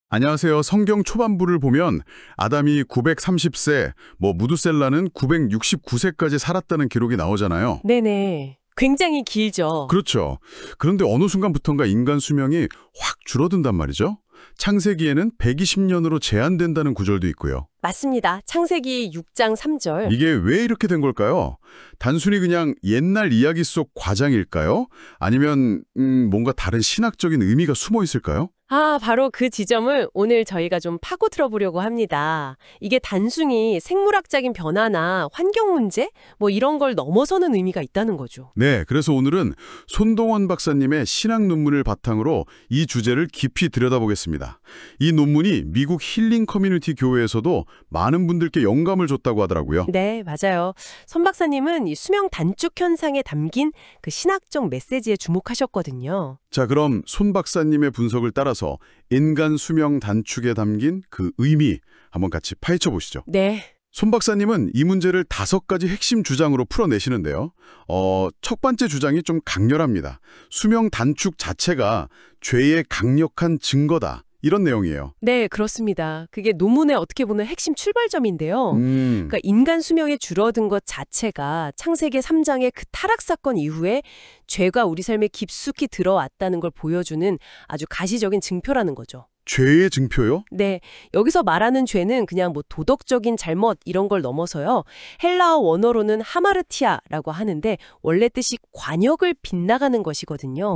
안녕하세요. 성경 초반부를 보면 아담이 930세, 무두셀라는 969세까지 살았다는 기록이 나오잖아요. 네네. 굉장히 길죠. 그렇죠. 그런데 어느 순간부턴가 인간 수명이 확 줄어든단 말이죠. 창세기에는 120년으로 제한된다는 구절도 있고요. 맞습니다. 창세기 6장 3절. 이게 왜 이렇게 된 걸까요? 단순히 그냥 옛날 이야기 속 과장일까요? 아니면 뭔가 다른 신학적인 의미가 숨어 있을까요? 바로 그 지점을 오늘 저희가 좀 파고 들어보려고 합니다. 이게 단순히 생물학적인 변화나 환경 문제? 이런 걸 넘어서는 의미가 있다는 거죠. 네, 그래서 오늘은 손동원 박사님의 신학 논문을 바탕으로 이 주제를 깊이 들여다보겠습니다. 이 논문이 미국 힐링 커뮤니티 교회에서도 많은 분들께 영감을 줬다고 하더라고요. 네, 맞아요. 손 박사님은 이 수명 단축 현상에 담긴 그 신학적 메시지에 주목하셨거든요. 자, 그럼 손 박사님의 분석을 따라서 인간 수명 단축에 담긴 그 의미 한번 같이 파헤쳐 보시죠. 네. 손 박사님은 이 문제를 5가지 핵심 주장으로 풀어내시는데요. 첫 번째 주장이 좀 강렬합니다. 수명 단축 자체가 죄의 강력한 증거다. 이런 내용이에요. 네, 그렇습니다. 그게 논문의 어떻게 보면 핵심 출발점인데요. 그러니까 인간 수명이 줄어든 것 자체가 창세기 3장의 그 타락 사건 이후에 죄가 우리 삶에 깊숙이 들어왔다는 걸 보여주는 아주 가시적인 증표라는 거죠. 죄의 증표요? 네, 여기서 말하는 죄는 그냥 도덕적인 잘못 이런 걸 넘어서요. 헬라어 원어로는 하마르티아라고 하는데 원래 뜻이 관역을 빗나가는 것이거든요.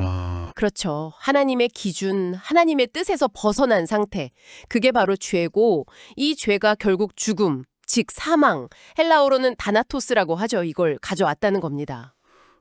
그렇죠. 하나님의 기준, 하나님의 뜻에서 벗어난 상태. 그게 바로 죄고 이 죄가 결국 죽음, 즉 사망, 헬라어로는 다나토스라고 하죠. 이걸 가져왔다는 겁니다.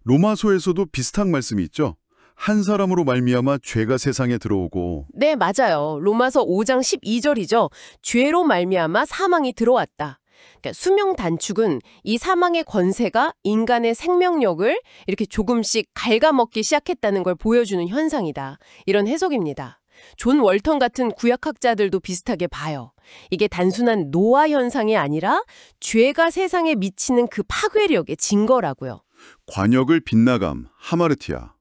로마서에서도 비슷한 말씀이 있죠. 한 사람으로 말미암아 죄가 세상에 들어오고. 네, 맞아요. 로마서 5장 12절이죠. 죄로 말미암아 사망이 들어왔다. 그러니까 수명 단축은 이 사망의 권세가 인간의 생명력을 이렇게 조금씩 갉아먹기 시작했다는 걸 보여주는 현상이다. 이런 해석입니다. 존 월턴 같은 구약학자들도 비슷하게 봐요. 이게 단순한 노화 현상이 아니라 죄가 세상에 미치는 그 파괴력의 증거라고요. 관역을 빗나감, 하마르티아.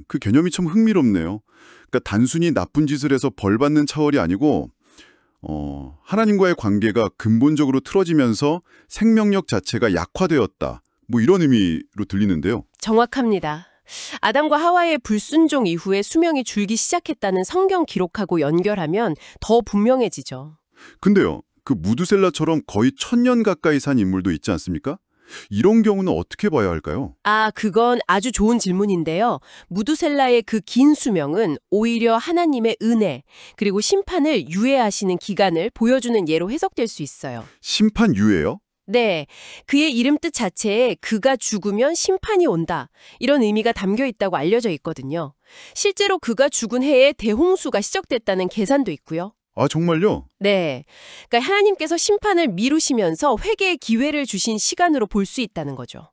그 개념이 참 흥미롭네요. 그러니까 단순히 나쁜 짓을 해서 벌받는 차원이 아니고 하나님과의 관계가 근본적으로 틀어지면서 생명력 자체가 약화되었다. 이런 의미로 들리는데요. 정확합니다. 아담과 하와의 불순종 이후에 수명이 줄기 시작했다는 성경 기록하고 연결하면 더 분명해지죠. 근데요, 그 무두셀라처럼 거의 1000년 가까이 산 인물도 있지 않습니까? 이런 경우는 어떻게 봐야 할까요? 그건 아주 좋은 질문인데요. 무두셀라의 그 긴 수명은 오히려 하나님의 은혜, 그리고 심판을 유예하시는 기간을 보여주는 예로 해석될 수 있어요. 심판 유예요? 네, 그의 이름 뜻 자체에 그가 죽으면 심판이 온다. 이런 의미가 담겨 있다고 알려져 있거든요. 실제로 그가 죽은 해에 대홍수가 시작됐다는 계산도 있고요. 아, 정말요? 네, 그러니까 하나님께서 심판을 미루시면서 회개의 기회를 주신 시간으로 볼 수 있다는 거죠.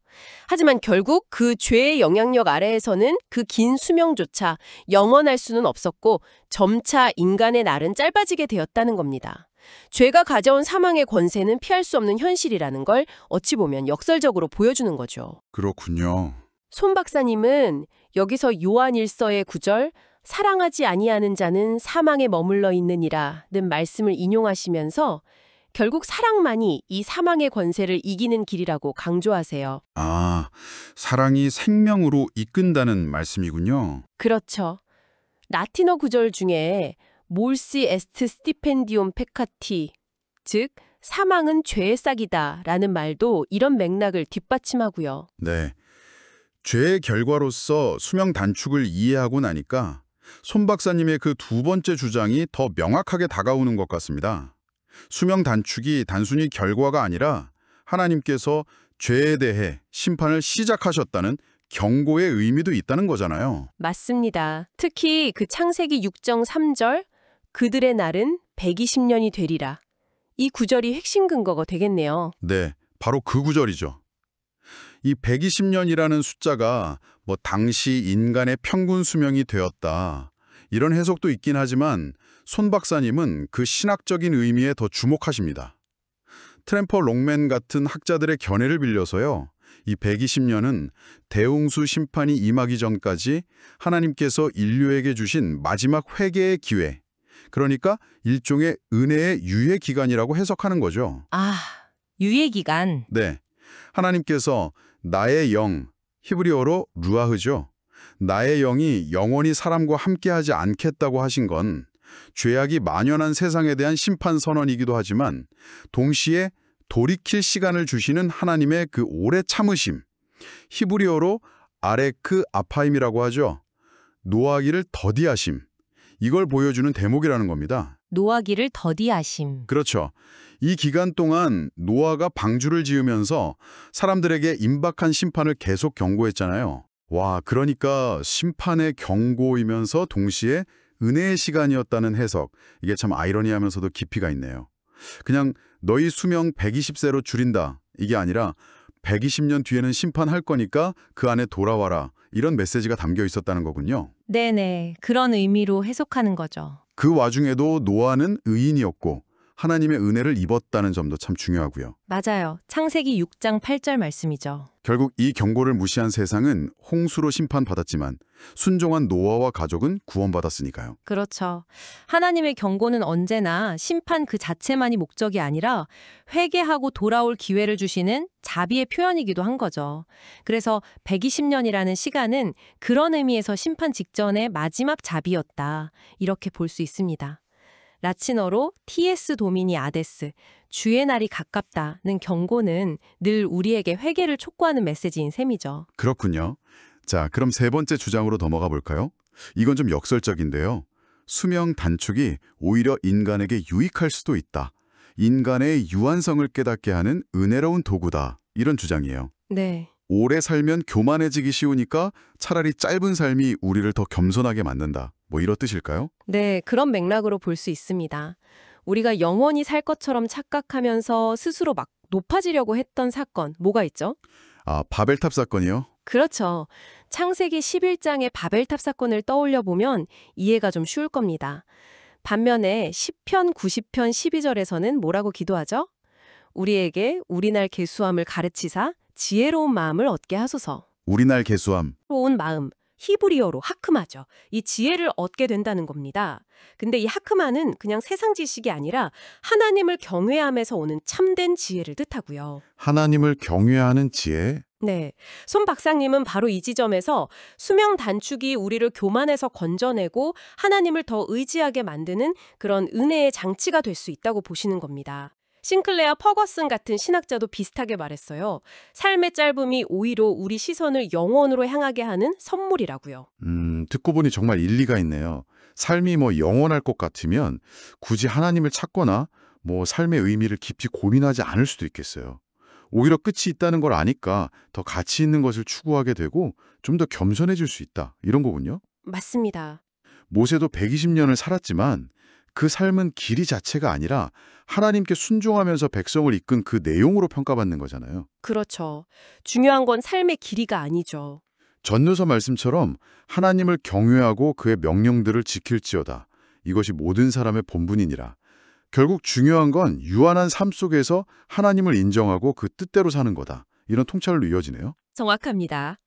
하지만 결국 그 죄의 영향력 아래에서는 그 긴 수명조차 영원할 수는 없었고 점차 인간의 날은 짧아지게 되었다는 겁니다. 죄가 가져온 사망의 권세는 피할 수 없는 현실이라는 걸 어찌 보면 역설적으로 보여주는 거죠. 그렇군요. 손 박사님은 여기서 요한일서의 9절 사랑하지 아니하는 자는 사망에 머물러 있느니라는 말씀을 인용하시면서 결국 사랑만이 이 사망의 권세를 이기는 길이라고 강조하세요. 사랑이 생명으로 이끈다는 말씀이군요. 그렇죠. 라틴어 구절 중에 몰시 에스트 스티펜디움 페카티, 즉 사망은 죄의 싹이다 라는 말도 이런 맥락을 뒷받침하고요. 네. 죄의 결과로서 수명 단축을 이해하고 나니까 손 박사님의 그 두 번째 주장이 더 명확하게 다가오는 것 같습니다. 수명 단축이 단순히 결과가 아니라 하나님께서 죄에 대해 심판을 시작하셨다는 경고의 의미도 있다는 거잖아요. 맞습니다. 특히 그 창세기 6장 3절 그들의 날은 120년이 되리라. 이 구절이 핵심 근거가 되겠네요. 네, 바로 그 구절이죠. 이 120년이라는 숫자가 당시 인간의 평균 수명이 되었다. 이런 해석도 있긴 하지만 손 박사님은 그 신학적인 의미에 더 주목하십니다. 트램퍼 롱맨 같은 학자들의 견해를 빌려서요. 이 120년은 대홍수 심판이 임하기 전까지 하나님께서 인류에게 주신 마지막 회개의 기회, 그러니까 일종의 은혜의 유예 기간이라고 해석하는 거죠. 아, 유예 기간. 네. 하나님께서 나의 영, 히브리어로 루아흐죠. 나의 영이 영원히 사람과 함께하지 않겠다고 하신 건 죄악이 만연한 세상에 대한 심판 선언이기도 하지만 동시에 돌이킬 시간을 주시는 하나님의 그 오래 참으심, 히브리어로 아레크 아파임이라고 하죠. 노하기를 더디하심, 이걸 보여주는 대목이라는 겁니다. 노하기를 더디하심. 그렇죠. 이 기간 동안 노아가 방주를 지으면서 사람들에게 임박한 심판을 계속 경고했잖아요. 와, 그러니까 심판의 경고이면서 동시에 은혜의 시간이었다는 해석. 이게 참 아이러니하면서도 깊이가 있네요. 그냥 너희 수명 120세로 줄인다. 이게 아니라 120년 뒤에는 심판할 거니까 그 안에 돌아와라. 이런 메시지가 담겨 있었다는 거군요. 네네, 그런 의미로 해석하는 거죠. 그 와중에도 노아는 의인이었고 하나님의 은혜를 입었다는 점도 참 중요하고요. 맞아요. 창세기 6장 8절 말씀이죠. 결국 이 경고를 무시한 세상은 홍수로 심판받았지만 순종한 노아와 가족은 구원받았으니까요. 그렇죠. 하나님의 경고는 언제나 심판 그 자체만이 목적이 아니라 회개하고 돌아올 기회를 주시는 자비의 표현이기도 한 거죠. 그래서 120년이라는 시간은 그런 의미에서 심판 직전의 마지막 자비였다. 이렇게 볼 수 있습니다. 라틴어로 TS 도미니 아데스, 주의 날이 가깝다는 경고는 늘 우리에게 회개를 촉구하는 메시지인 셈이죠. 그렇군요. 자, 그럼 세 번째 주장으로 넘어가 볼까요? 이건 좀 역설적인데요. 수명 단축이 오히려 인간에게 유익할 수도 있다. 인간의 유한성을 깨닫게 하는 은혜로운 도구다. 이런 주장이에요. 네. 오래 살면 교만해지기 쉬우니까 차라리 짧은 삶이 우리를 더 겸손하게 만든다. 뭐 이런 뜻일까요? 네, 그런 맥락으로 볼 수 있습니다. 우리가 영원히 살 것처럼 착각하면서 스스로 막 높아지려고 했던 사건, 뭐가 있죠? 아, 바벨탑 사건이요? 그렇죠. 창세기 11장의 바벨탑 사건을 떠올려 보면 이해가 좀 쉬울 겁니다. 반면에 시편 90편 12절에서는 뭐라고 기도하죠? 우리에게 우리날 계수함을 가르치사 지혜로운 마음을 얻게 하소서. 우리날 계수함. 온 마음, 히브리어로 하크마죠. 이 지혜를 얻게 된다는 겁니다. 근데 이 하크마는 그냥 세상 지식이 아니라 하나님을 경외함에서 오는 참된 지혜를 뜻하고요. 하나님을 경외하는 지혜? 네. 손 박사님은 바로 이 지점에서 수명 단축이 우리를 교만에서 건져내고 하나님을 더 의지하게 만드는 그런 은혜의 장치가 될 수 있다고 보시는 겁니다. 싱클레어 퍼거슨 같은 신학자도 비슷하게 말했어요. 삶의 짧음이 오히려 우리 시선을 영원으로 향하게 하는 선물이라고요. 듣고 보니 정말 일리가 있네요. 삶이 뭐 영원할 것 같으면 굳이 하나님을 찾거나 뭐 삶의 의미를 깊이 고민하지 않을 수도 있겠어요. 오히려 끝이 있다는 걸 아니까 더 가치 있는 것을 추구하게 되고 좀 더 겸손해질 수 있다. 이런 거군요. 맞습니다. 모세도 120년을 살았지만 그 삶은 길이 자체가 아니라 하나님께 순종하면서 백성을 이끈 그 내용으로 평가받는 거잖아요. 그렇죠. 중요한 건 삶의 길이가 아니죠. 전도서 말씀처럼 하나님을 경외하고 그의 명령들을 지킬지어다. 이것이 모든 사람의 본분이니라. 결국 중요한 건 유한한 삶 속에서 하나님을 인정하고 그 뜻대로 사는 거다. 이런 통찰로 이어지네요. 정확합니다.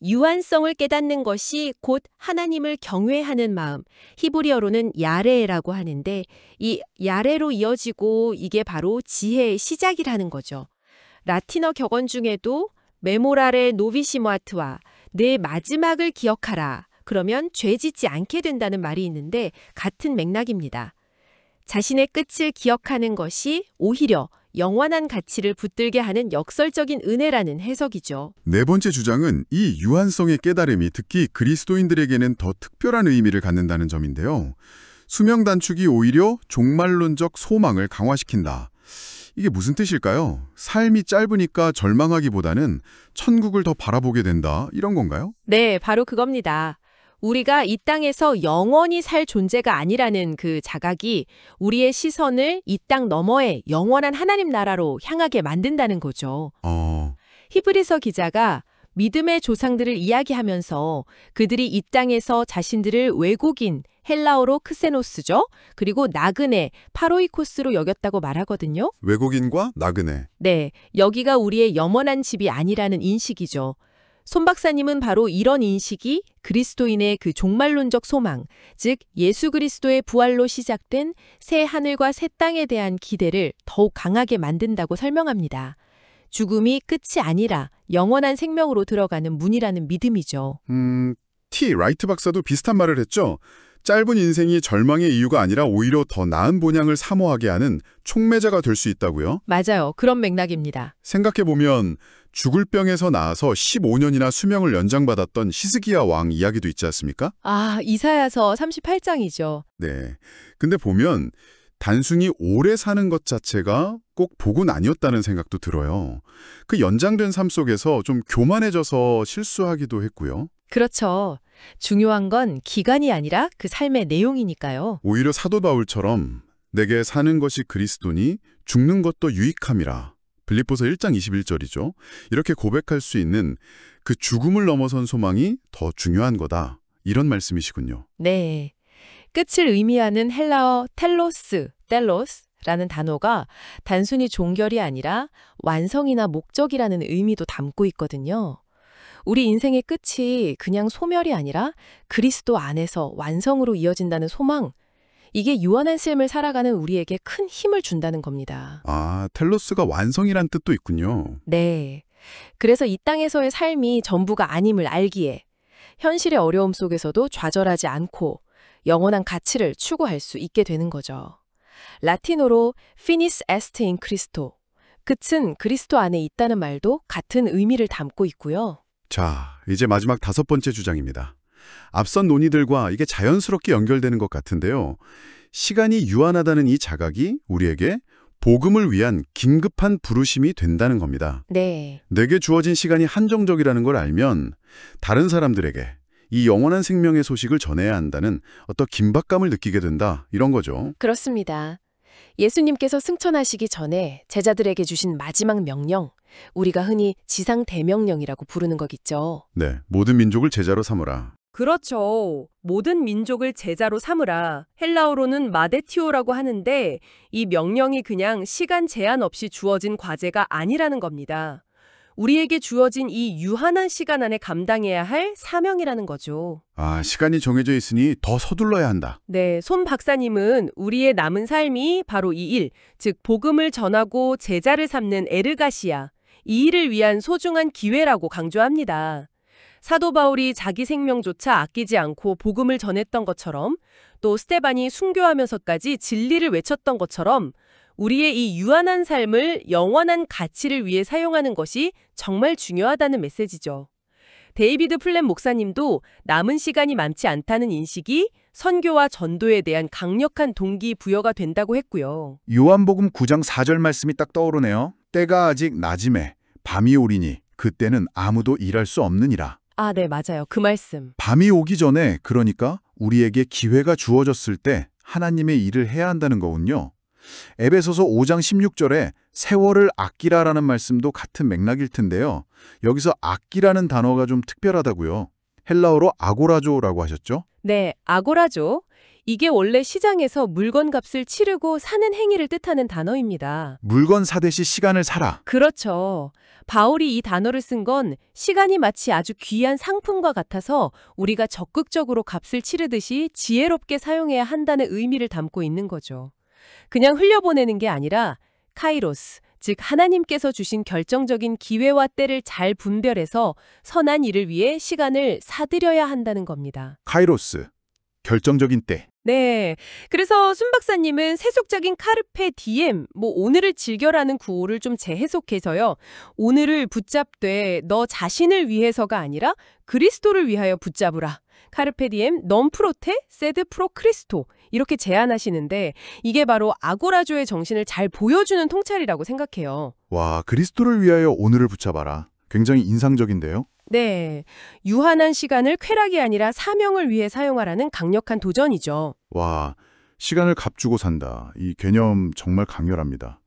유한성을 깨닫는 것이 곧 하나님을 경외하는 마음, 히브리어로는 야레라고 하는데 이 야레로 이어지고 이게 바로 지혜의 시작이라는 거죠. 라틴어 격언 중에도 메모라레 노비시모아트와 내 마지막을 기억하라. 그러면 죄 짓지 않게 된다는 말이 있는데 같은 맥락입니다. 자신의 끝을 기억하는 것이 오히려 영원한 가치를 붙들게 하는 역설적인 은혜라는 해석이죠. 네 번째 주장은 이 유한성의 깨달음이 특히 그리스도인들에게는 더 특별한 의미를 갖는다는 점인데요. 수명 단축이 오히려 종말론적 소망을 강화시킨다. 이게 무슨 뜻일까요? 삶이 짧으니까 절망하기보다는 천국을 더 바라보게 된다. 이런 건가요? 네, 바로 그겁니다. 우리가 이 땅에서 영원히 살 존재가 아니라는 그 자각이 우리의 시선을 이 땅 너머의 영원한 하나님 나라로 향하게 만든다는 거죠. 히브리서 기자가 믿음의 조상들을 이야기하면서 그들이 이 땅에서 자신들을 외국인, 헬라어로 크세노스죠. 그리고 나그네, 파로이코스로 여겼다고 말하거든요. 외국인과 나그네. 네, 여기가 우리의 영원한 집이 아니라는 인식이죠. 손 박사님은 바로 이런 인식이 그리스도인의 그 종말론적 소망, 즉 예수 그리스도의 부활로 시작된 새 하늘과 새 땅에 대한 기대를 더욱 강하게 만든다고 설명합니다. 죽음이 끝이 아니라 영원한 생명으로 들어가는 문이라는 믿음이죠. T. 라이트 박사도 비슷한 말을 했죠. 짧은 인생이 절망의 이유가 아니라 오히려 더 나은 본향을 사모하게 하는 촉매자가 될 수 있다고요? 맞아요. 그런 맥락입니다. 생각해보면 죽을 병에서 나아서 15년이나 수명을 연장받았던 히스기야 왕 이야기도 있지 않습니까? 아, 이사야서 38장이죠. 네. 근데 보면 단순히 오래 사는 것 자체가 꼭 복은 아니었다는 생각도 들어요. 그 연장된 삶 속에서 좀 교만해져서 실수하기도 했고요. 그렇죠. 중요한 건 기간이 아니라 그 삶의 내용이니까요. 오히려 사도 바울처럼 내게 사는 것이 그리스도니 죽는 것도 유익함이라. 빌립보서 1장 21절이죠. 이렇게 고백할 수 있는 그 죽음을 넘어선 소망이 더 중요한 거다. 이런 말씀이시군요. 네. 끝을 의미하는 헬라어 텔로스라는 단어가 단순히 종결이 아니라 완성이나 목적이라는 의미도 담고 있거든요. 우리 인생의 끝이 그냥 소멸이 아니라 그리스도 안에서 완성으로 이어진다는 소망, 이게 유한한 삶을 살아가는 우리에게 큰 힘을 준다는 겁니다. 아, 텔로스가 완성이란 뜻도 있군요. 네. 그래서 이 땅에서의 삶이 전부가 아님을 알기에 현실의 어려움 속에서도 좌절하지 않고 영원한 가치를 추구할 수 있게 되는 거죠. 라틴어로 finis est in Christo, 끝은 그리스도 안에 있다는 말도 같은 의미를 담고 있고요. 자, 이제 마지막 5번째 주장입니다. 앞선 논의들과 이게 자연스럽게 연결되는 것 같은데요. 시간이 유한하다는 이 자각이 우리에게 복음을 위한 긴급한 부르심이 된다는 겁니다. 네. 내게 주어진 시간이 한정적이라는 걸 알면 다른 사람들에게 이 영원한 생명의 소식을 전해야 한다는 어떤 긴박감을 느끼게 된다, 이런 거죠. 그렇습니다. 예수님께서 승천하시기 전에 제자들에게 주신 마지막 명령, 우리가 흔히 지상 대명령이라고 부르는 거겠죠. 네, 모든 민족을 제자로 삼으라. 그렇죠. 모든 민족을 제자로 삼으라. 헬라어로는 마데티오라고 하는데 이 명령이 그냥 시간 제한 없이 주어진 과제가 아니라는 겁니다. 우리에게 주어진 이 유한한 시간 안에 감당해야 할 사명이라는 거죠. 아, 시간이 정해져 있으니 더 서둘러야 한다. 네, 손 박사님은 우리의 남은 삶이 바로 이 일, 즉 복음을 전하고 제자를 삼는 에르가시아, 이 일을 위한 소중한 기회라고 강조합니다. 사도 바울이 자기 생명조차 아끼지 않고 복음을 전했던 것처럼, 또 스데반이 순교하면서까지 진리를 외쳤던 것처럼 우리의 이 유한한 삶을 영원한 가치를 위해 사용하는 것이 정말 중요하다는 메시지죠. 데이비드 플랫 목사님도 남은 시간이 많지 않다는 인식이 선교와 전도에 대한 강력한 동기부여가 된다고 했고요. 요한복음 9장 4절 말씀이 딱 떠오르네요. 때가 아직 낮음에 밤이 오리니 그때는 아무도 일할 수 없느니라. 아, 네, 맞아요. 그 말씀. 밤이 오기 전에, 그러니까 우리에게 기회가 주어졌을 때 하나님의 일을 해야 한다는 거군요. 에베소서 5장 16절에 세월을 아끼라라는 말씀도 같은 맥락일 텐데요. 여기서 아끼라는 단어가 좀 특별하다고요. 헬라어로 아고라조라고 하셨죠? 네, 아고라죠. 이게 원래 시장에서 물건 값을 치르고 사는 행위를 뜻하는 단어입니다. 물건 사듯이 시간을 사라. 그렇죠. 바울이 이 단어를 쓴 건 시간이 마치 아주 귀한 상품과 같아서 우리가 적극적으로 값을 치르듯이 지혜롭게 사용해야 한다는 의미를 담고 있는 거죠. 그냥 흘려보내는 게 아니라 카이로스, 즉 하나님께서 주신 결정적인 기회와 때를 잘 분별해서 선한 일을 위해 시간을 사들여야 한다는 겁니다. 카이로스, 결정적인 때. 네. 그래서 순 박사님은 세속적인 카르페 디엠, 오늘을 즐겨라는 구호를 좀 재해석해서요. 오늘을 붙잡되 너 자신을 위해서가 아니라 그리스도를 위하여 붙잡으라. 카르페 디엠 넘 프로테 세드 프로 크리스토, 이렇게 제안하시는데 이게 바로 아고라조의 정신을 잘 보여주는 통찰이라고 생각해요. 와, 그리스도를 위하여 오늘을 붙잡아라. 굉장히 인상적인데요. 네. 유한한 시간을 쾌락이 아니라 사명을 위해 사용하라는 강력한 도전이죠. 와, 시간을 값주고 산다. 이 개념 정말 강렬합니다.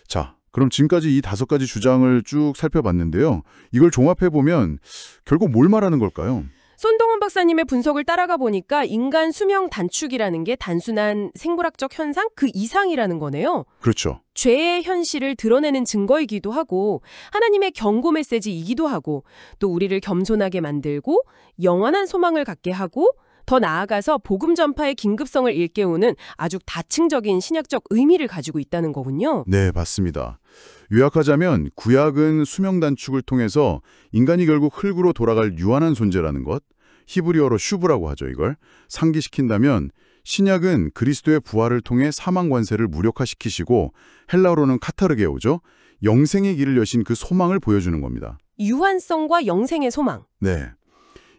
자, 그럼 지금까지 이 5가지 주장을 쭉 살펴봤는데요. 이걸 종합해보면 결국 뭘 말하는 걸까요? 손동원 박사님의 분석을 따라가 보니까 인간 수명 단축이라는 게 단순한 생물학적 현상 그 이상이라는 거네요. 그렇죠. 죄의 현실을 드러내는 증거이기도 하고 하나님의 경고 메시지이기도 하고 또 우리를 겸손하게 만들고 영원한 소망을 갖게 하고 더 나아가서 복음 전파의 긴급성을 일깨우는 아주 다층적인 신약적 의미를 가지고 있다는 거군요. 네, 맞습니다. 요약하자면 구약은 수명 단축을 통해서 인간이 결국 흙으로 돌아갈 유한한 존재라는 것, 히브리어로 슈브라고 하죠, 이걸 상기시킨다면 신약은 그리스도의 부활을 통해 사망 관세를 무력화시키시고 헬라어로는 카타르게오죠. 영생의 길을 여신 그 소망을 보여주는 겁니다. 유한성과 영생의 소망. 네.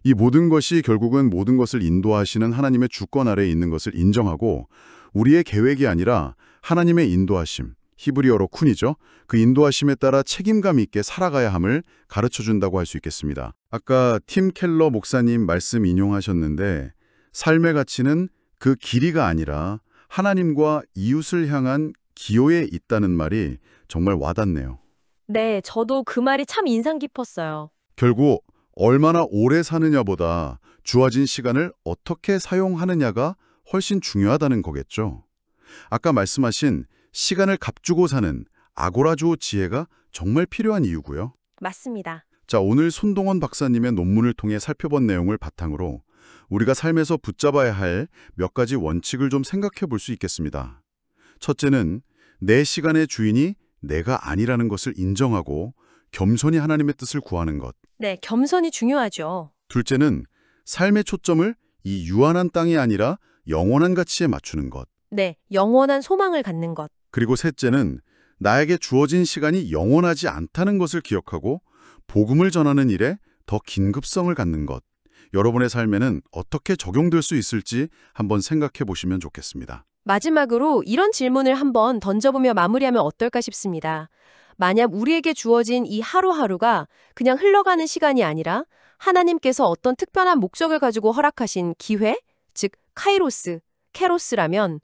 이 모든 것이 결국은 모든 것을 인도하시는 하나님의 주권 아래에 있는 것을 인정하고 우리의 계획이 아니라 하나님의 인도하심, 히브리어로 쿤이죠. 그 인도하심에 따라 책임감 있게 살아가야 함을 가르쳐준다고 할 수 있겠습니다. 아까 팀 켈러 목사님 말씀 인용하셨는데 삶의 가치는 그 길이가 아니라 하나님과 이웃을 향한 기호에 있다는 말이 정말 와닿네요. 네, 저도 그 말이 참 인상 깊었어요. 결국 얼마나 오래 사느냐보다 주어진 시간을 어떻게 사용하느냐가 훨씬 중요하다는 거겠죠. 아까 말씀하신 시간을 값주고 사는 아고라주오 지혜가 정말 필요한 이유고요. 맞습니다. 자, 오늘 손동원 박사님의 논문을 통해 살펴본 내용을 바탕으로 우리가 삶에서 붙잡아야 할 몇 가지 원칙을 좀 생각해 볼 수 있겠습니다. 첫째는 내 시간의 주인이 내가 아니라는 것을 인정하고 겸손히 하나님의 뜻을 구하는 것. 네, 겸손이 중요하죠. 둘째는 삶의 초점을 이 유한한 땅이 아니라 영원한 가치에 맞추는 것. 네, 영원한 소망을 갖는 것. 그리고 셋째는 나에게 주어진 시간이 영원하지 않다는 것을 기억하고 복음을 전하는 일에 더 긴급성을 갖는 것. 여러분의 삶에는 어떻게 적용될 수 있을지 한번 생각해 보시면 좋겠습니다. 마지막으로 이런 질문을 한번 던져보며 마무리하면 어떨까 싶습니다. 만약 우리에게 주어진 이 하루하루가 그냥 흘러가는 시간이 아니라 하나님께서 어떤 특별한 목적을 가지고 허락하신 기회, 즉 카이로스, 케로스라면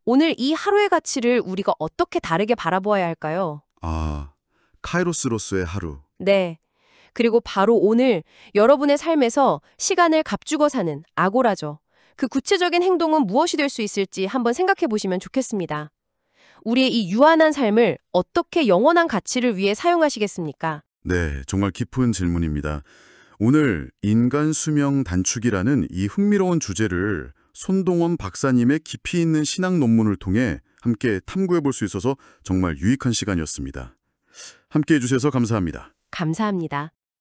오늘 이 하루의 가치를 우리가 어떻게 다르게 바라보아야 할까요? 아, 카이로스로서의 하루. 네. 그리고 바로 오늘 여러분의 삶에서 시간을 값주고 사는 아고라죠. 그 구체적인 행동은 무엇이 될 수 있을지 한번 생각해 보시면 좋겠습니다. 우리의 이 유한한 삶을 어떻게 영원한 가치를 위해 사용하시겠습니까? 네, 정말 깊은 질문입니다. 오늘 인간 수명 단축이라는 이 흥미로운 주제를 손동원 박사님의 깊이 있는 신학 논문을 통해 함께 탐구해 볼 수 있어서 정말 유익한 시간이었습니다. 함께 해주셔서 감사합니다. 감사합니다.